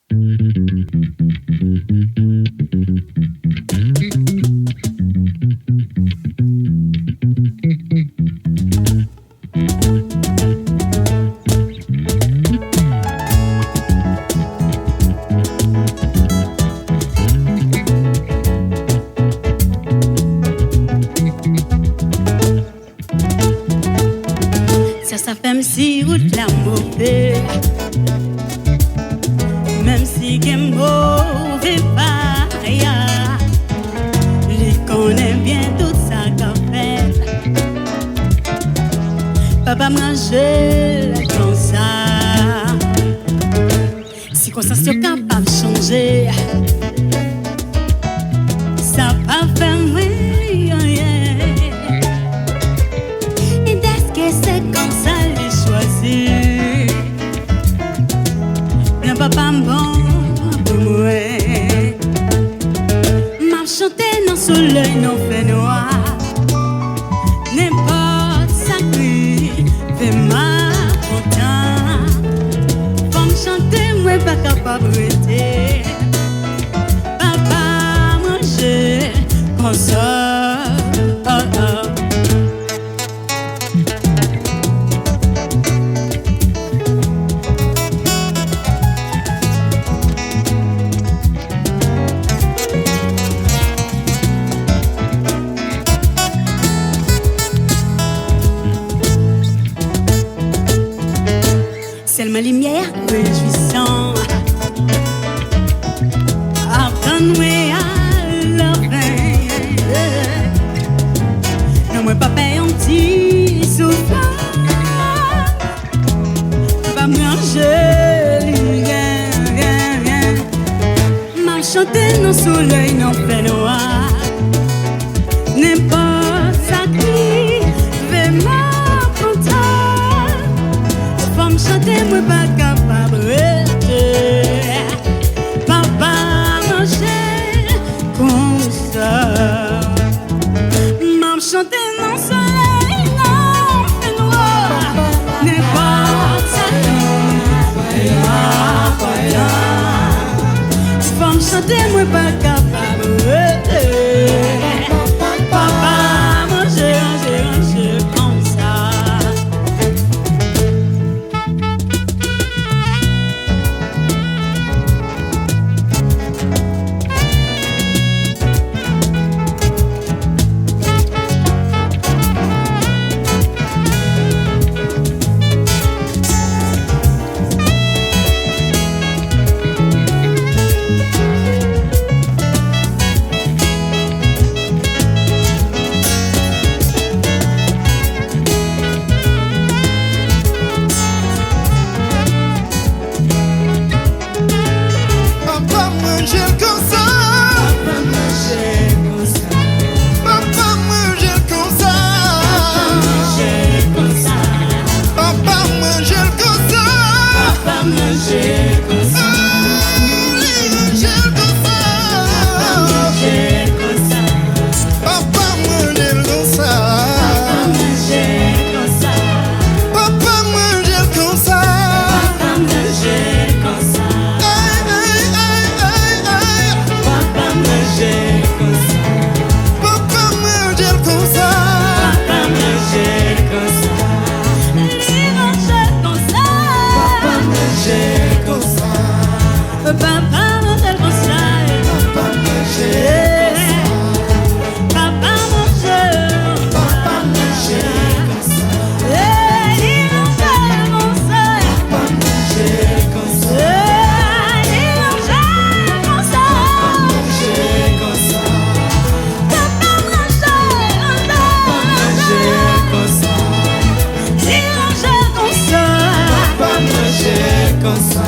Ça fait même si route la mauvaise, même si qu'est mauvais pas, je connais bien tout ça qu'a fait. Papa manger comme ça, si qu'on s'en capable de changer, ça pas fait rien. Et est-ce que c'est comme ça les choisir? Le papa bon pour moi, m'a chanté dans le soleil, non fait noir. N'importe ça qui fait ma content. Pour me chanter, moi pas capable d'arrêter. Papa manger comme ça. C'est ma lumière réjouissant. Apprends-moi à la fin. Non, moi, papa, un petit souffle. Pas manger, rien. M'a chanté dans le soleil, non, fait noir. N'importe ça qui fait ma content. Chanter, moi pas capable de papa manger comme ça. M'en chanter dans le soleil, non, fait noir. N'importe ça qui m'a pas. Faut me chanter, moi pas capable de papa manger comme ça. Comme ça.